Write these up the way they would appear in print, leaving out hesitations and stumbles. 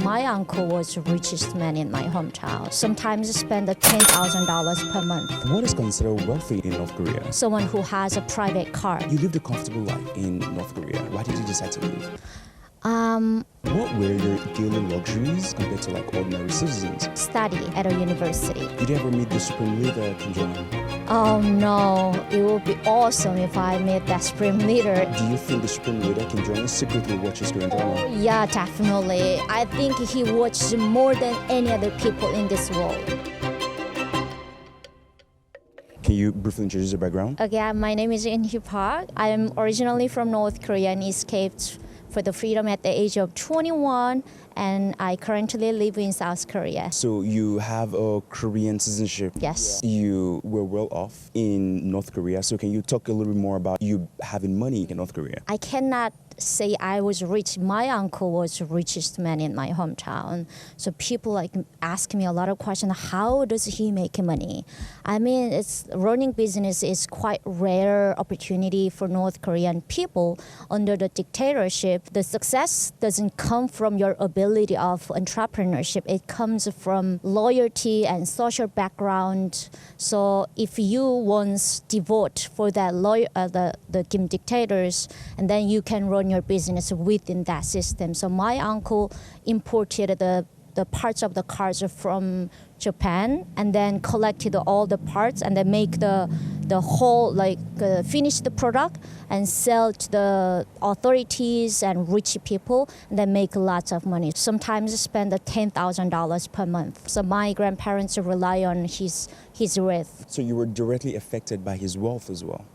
My uncle was the richest man in my hometown. Sometimes spend $10,000 per month. What is considered wealthy in North Korea? Someone who has a private car. You lived a comfortable life in North Korea. Why did you decide to leave? Um, What were your daily luxuries compared to like ordinary citizens? study at a university. Did you ever meet the supreme leader, Kim Jong-un? Oh no, it would be awesome if I met that supreme leader. Do you think the supreme leader, Kim Jong-un, secretly watches Korean drama? Yeah, definitely. I think he watched more than any other people in this world. Can you briefly introduce your background? Again, my name is In-hee Park. I am originally from North Korea and escaped for the freedom at the age of 21, and I currently live in South Korea. So you have a Korean citizenship. Yes. You were well off in North Korea. So can you talk a little bit more about you having money in North Korea? I cannot say I was rich. My uncle was the richest man in my hometown. So people ask me a lot of questions. How does he make money? I mean, it's running business is quite rare opportunity for North Korean people under the dictatorship. The success doesn't come from your ability of entrepreneurship. It comes from loyalty and social background. So if you once devote for that the Kim dictators, and then you can run your business within that system. So my uncle imported the parts of the cars from Japan and then collected all the parts and then make the whole finish the product and sell to the authorities and rich people and then make lots of money. Sometimes spend $10,000 per month. So my grandparents rely on his wealth. So you were directly affected by his wealth as well.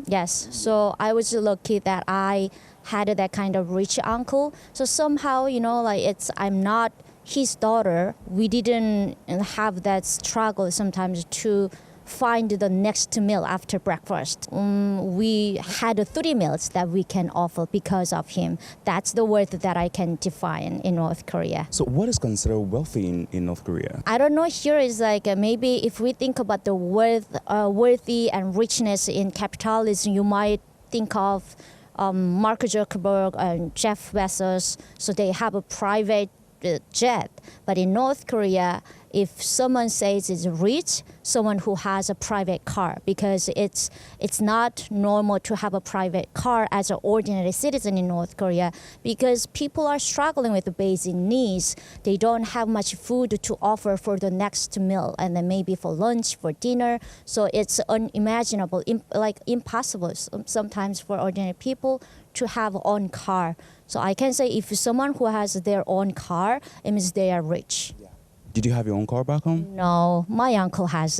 Yes. So I was lucky that I had that kind of rich uncle. So somehow, I'm not his daughter. We didn't have that struggle sometimes to find the next meal after breakfast. We had 3 meals that we can offer because of him. That's the word that I can define in North Korea. So what is considered wealthy in North Korea? I don't know, here is maybe if we think about the worthy and richness in capitalism, you might think of Mark Zuckerberg and Jeff Bezos. So they have a private jet. But in North Korea, if someone says is rich, someone who has a private car, because it's not normal to have a private car as an ordinary citizen in North Korea, because people are struggling with the basic needs. They don't have much food to offer for the next meal, and then maybe for lunch, for dinner. So it's unimaginable, impossible sometimes for ordinary people to have own car. So I can say if someone who has their own car, it means they are rich. Did you have your own car back home? No, my uncle had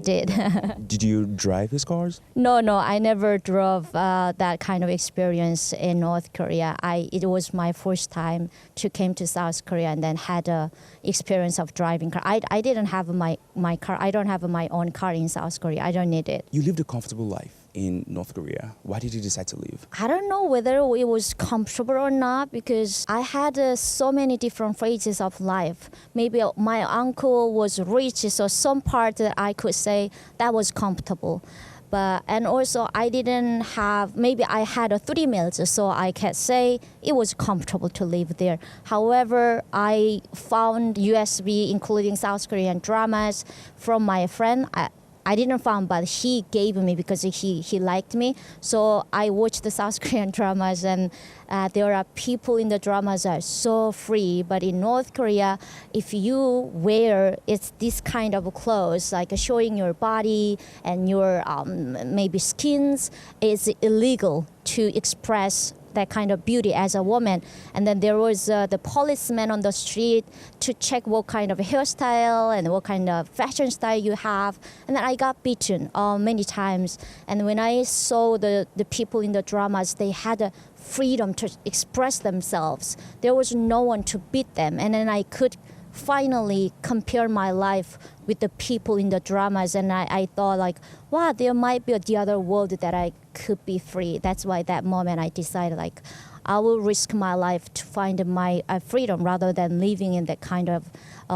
it. Did you drive his cars? No, I never drove that kind of experience in North Korea. It was my first time to came to South Korea and then had a experience of driving car. I didn't have my car. I don't have my own car in South Korea. I don't need it. You lived a comfortable life in North Korea. Why did you decide to leave? I don't know whether it was comfortable or not, because I had so many different phases of life. Maybe my uncle was rich, so some part that I could say that was comfortable. And also I didn't have, maybe I had 3 meals, so I can say it was comfortable to live there. However, I found USB, including South Korean dramas, from my friend. I didn't find, but he gave me because he liked me. So I watched the South Korean dramas, and there are people in the dramas that are so free. But in North Korea, if you wear this kind of clothes, like showing your body and your maybe skins, it's illegal to express that kind of beauty as a woman. And then there was the policeman on the street to check what kind of hairstyle and what kind of fashion style you have. And then I got beaten many times. And when I saw the people in the dramas, they had a freedom to express themselves. There was no one to beat them. And then I could finally compare my life with the people in the dramas, and I thought wow, there might be the other world that I could be free. That's why that moment I decided I will risk my life to find my freedom rather than living in that kind of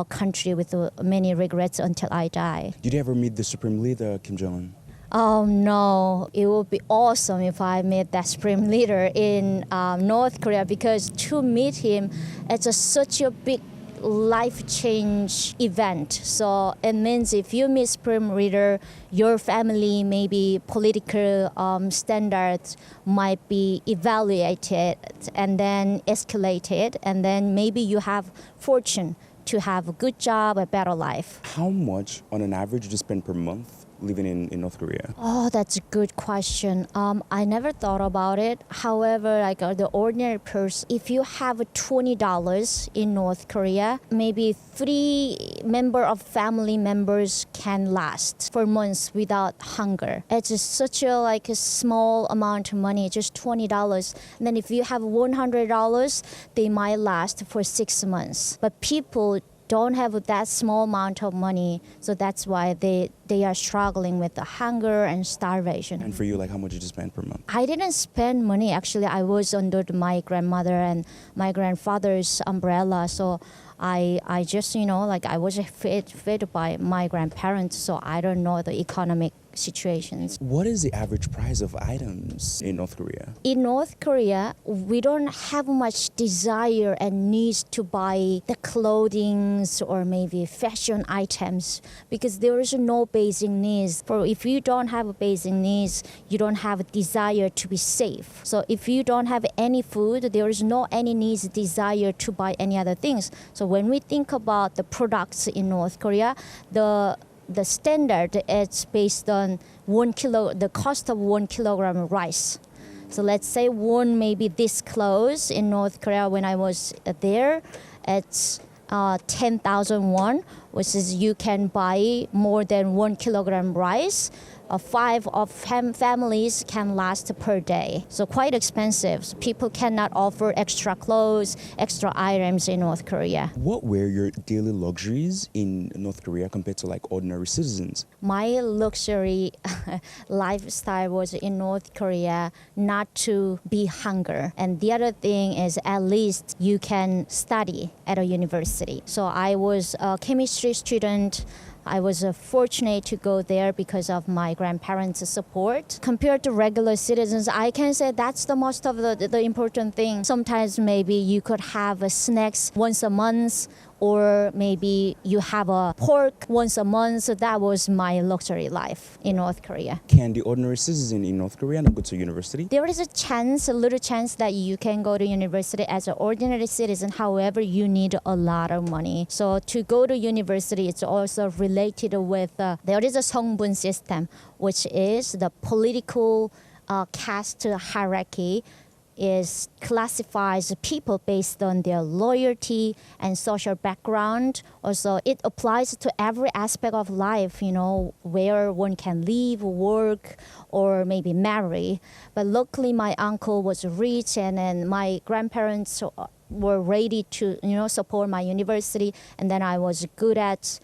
country with many regrets until I die. Did you ever meet the supreme leader, Kim Jong-un? Oh no, it would be awesome if I met that supreme leader in North Korea, because to meet him, it's such a big life change event. So it means if you meet supreme leader, your family, maybe political standards might be evaluated and then escalated, and then maybe you have fortune to have a good job, a better life. How much on an average do you spend per month living in North Korea? Oh, that's a good question. I never thought about it. However, like the ordinary person, if you have $20 in North Korea, maybe 3 of family members can last for months without hunger. It's just such a small amount of money, just $20. And then if you have $100, they might last for 6 months. But people don't have that small amount of money, so that's why they are struggling with the hunger and starvation. And for you, like how much did you spend per month? I didn't spend money. Actually, I was under my grandmother and my grandfather's umbrella, so I just I was fed by my grandparents, so I don't know the economic situations. What is the average price of items in North Korea? In North Korea, we don't have much desire and needs to buy the clothing or maybe fashion items, because there is no basic needs. For if you don't have basic needs, you don't have a desire to be safe. So if you don't have any food, there is no any needs, desire to buy any other things. So when we think about the products in North Korea, the standard is based on the cost of 1 kilogram of rice. So let's say one maybe this close in North Korea when I was there, it's 10,000 won, which is you can buy more than 1 kilogram rice. 5 of families can last per day. So quite expensive. So people cannot offer extra clothes, extra items in North Korea. What were your daily luxuries in North Korea compared to like ordinary citizens? My luxury lifestyle was in North Korea not to be hunger. And the other thing is at least you can study at a university. So I was a chemistry student. I was fortunate to go there because of my grandparents' support. Compared to regular citizens, I can say that's the most of the important thing. Sometimes maybe you could have snacks once a month, or maybe you have a pork once a month. So that was my luxury life in North Korea. Can the ordinary citizen in North Korea not go to university? There is a little chance that you can go to university as an ordinary citizen. However, you need a lot of money. So to go to university, it's also related with, there is a 성분 system, which is the political caste hierarchy is classifies people based on their loyalty and social background. Also, it applies to every aspect of life, where one can live, work, or maybe marry. But luckily, my uncle was rich, and then my grandparents were ready to, support my university. And then I was good at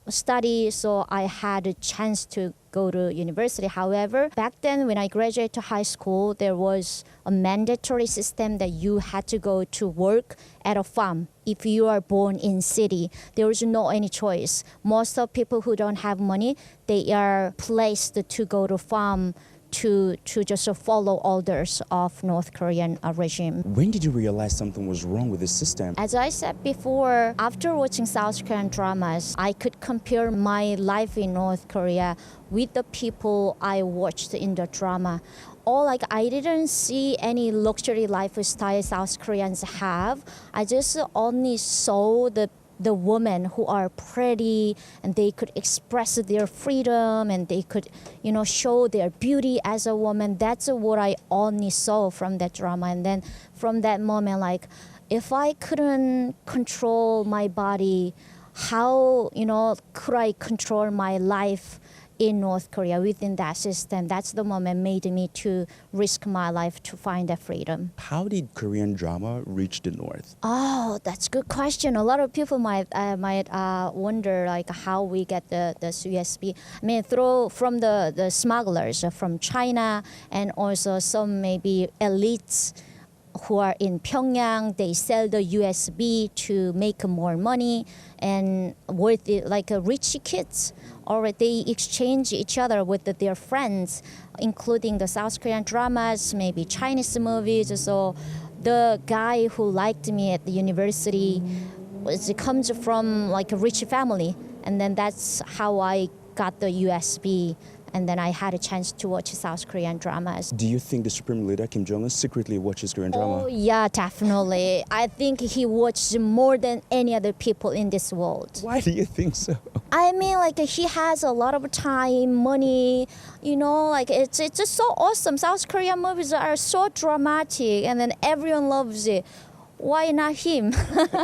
study, so I had a chance to go to university. However, back then when I graduated to high school, there was a mandatory system that you had to go to work at a farm. If you are born in city, there is no any choice. Most of people who don't have money, they are placed to go to farm to just follow orders of North Korean regime. When did you realize something was wrong with the system? As I said before, after watching South Korean dramas, I could compare my life in North Korea with the people I watched in the drama. I didn't see any luxury lifestyle South Koreans have. I just only saw the women who are pretty, and they could express their freedom, and they could, show their beauty as a woman. That's what I only saw from that drama. And then from that moment, if I couldn't control my body, how, could I control my life in North Korea within that system? That's the moment made me to risk my life to find that freedom. How did Korean drama reach the North? Oh, that's a good question. A lot of people might wonder how we get the USB. I mean, from the smugglers from China, and also some maybe elites who are in Pyongyang, they sell the USB to make more money, and with like rich kids, or they exchange each other with their friends, including the South Korean dramas, maybe Chinese movies. So the guy who liked me at the university comes from like a rich family, and then that's how I got the USB. And then I had a chance to watch South Korean dramas. Do you think the Supreme Leader Kim Jong-un secretly watches Korean drama? Oh yeah, definitely. I think he watched more than any other people in this world. Why do you think so? I mean, like he has a lot of time, money, you know, like it's just so awesome. South Korean movies are so dramatic, and then everyone loves it. Why not him?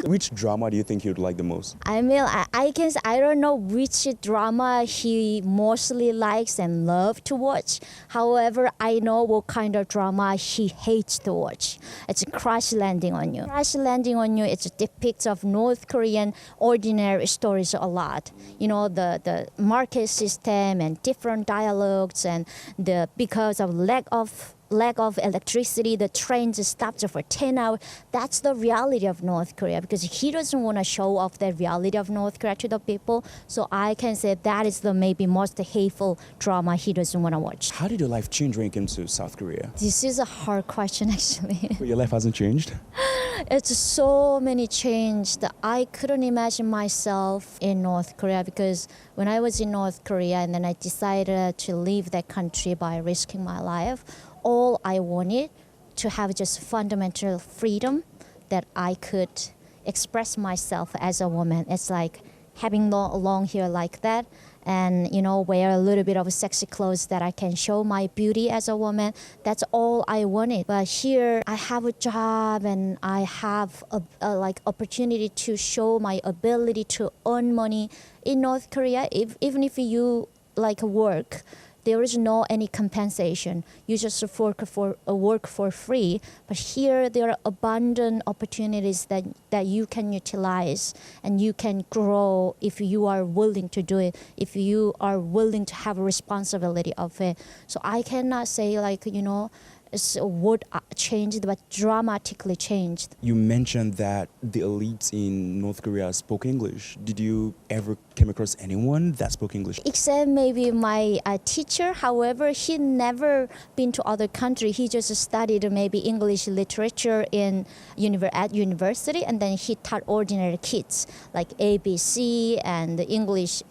Which drama do you think he would like the most? I mean, I guess I don't know which drama he mostly likes and loves to watch. However, I know what kind of drama he hates to watch. It's Crash Landing on You. Crash Landing on You, it depicts of North Korean ordinary stories a lot. You know, the market system and different dialogues, and because of lack of electricity, the trains stopped for 10 hours. That's the reality of North Korea, because he doesn't want to show off the reality of North Korea to the people. So I can say that is the maybe most hateful drama he doesn't want to watch. How did your life change when you came to South Korea? This is a hard question, actually. But your life hasn't changed? It's so many changed. I couldn't imagine myself in North Korea, because when I was in North Korea and then I decided to leave that country by risking my life, all I wanted to have just fundamental freedom, that I could express myself as a woman. It's like having long hair like that, and you know, wear a little bit of sexy clothes that I can show my beauty as a woman. That's all I wanted. But here I have a job, and I have a like opportunity to show my ability to earn money in North Korea. Even if you like work, there is no any compensation. You just work for free. But here there are abundant opportunities that you can utilize, and you can grow if you are willing to do it, if you are willing to have a responsibility of it. So I cannot say like, you know, what changed, but dramatically changed. You mentioned that the elites in North Korea spoke English. Did you ever came across anyone that spoke English? Except maybe my teacher. However, he never been to other country. He just studied maybe English literature at university, and then he taught ordinary kids like ABC and English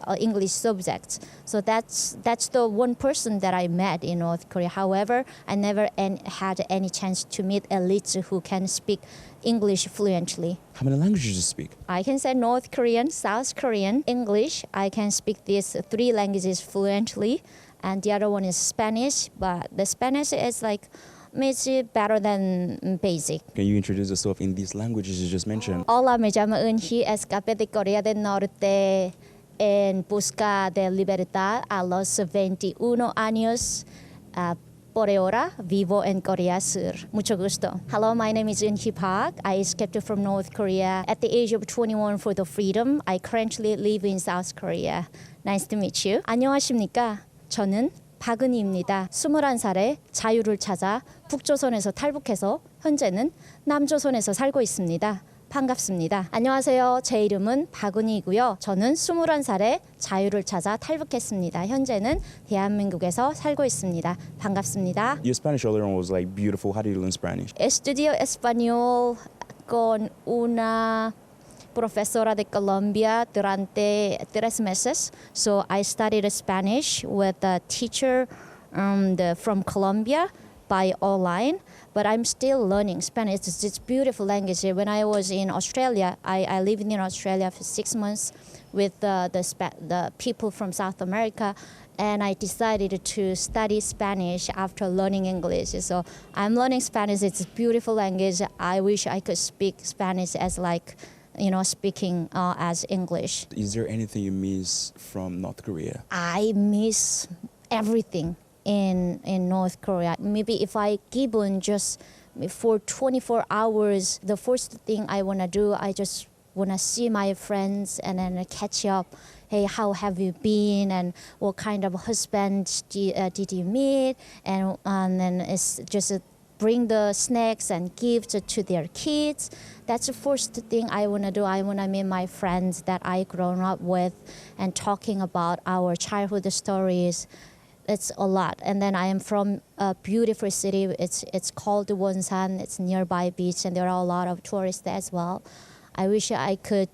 subjects. So that's the one person that I met in North Korea. However, I never had any chance to meet elites who can speak English fluently. How many languages do you speak? I can say North Korean, South Korean, English. I can speak these 3 languages fluently, and the other one is Spanish. But the Spanish is like maybe better than basic. Can you introduce yourself in these languages you just mentioned? Hola, me llamo Eunhee, escapé de Corea del Norte en busca de libertad a los 21 años. Por ahora vivo en Corea Sur. Mucho gusto. Hello, my name is Eunhee Park. I escaped from North Korea at the age of 21 for the freedom. I currently live in South Korea. Nice to meet you. 안녕하십니까? 저는 박은희입니다. 21살에 자유를 찾아 북조선에서 탈북해서 현재는 남조선에서 살고 있습니다. 반갑습니다. 안녕하세요. 제 이름은 박은희이고요. 저는 21살에 자유를 찾아 탈북했습니다. 현재는 대한민국에서 살고 있습니다. 반갑습니다. Your Spanish earlier on was like beautiful. How do you learn Spanish? Estudio español con una profesora de Colombia durante 3 meses. So I studied Spanish with a teacher from Colombia by online. But I'm still learning Spanish. It's a beautiful language. When I was in Australia, I lived in Australia for 6 months with the people from South America, and I decided to study Spanish after learning English. So I'm learning Spanish. It's a beautiful language. I wish I could speak Spanish as like, you know, speaking as English. Is there anything you miss from North Korea? I miss everything in North Korea. Maybe if I given just for 24 hours, the first thing I want to do, I just want to see my friends and then catch up. Hey, how have you been? And what kind of husband did you meet? And then it's just bring the snacks and gifts to their kids. That's the first thing I want to do. I want to meet my friends that I grown up with and talking about our childhood stories. It's a lot. And then I am from a beautiful city. It's called Wonsan. It's nearby beach, and there are a lot of tourists there as well. I wish I could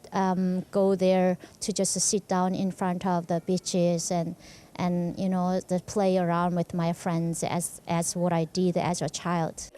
go there to just sit down in front of the beaches and to play around with my friends as what I did as a child.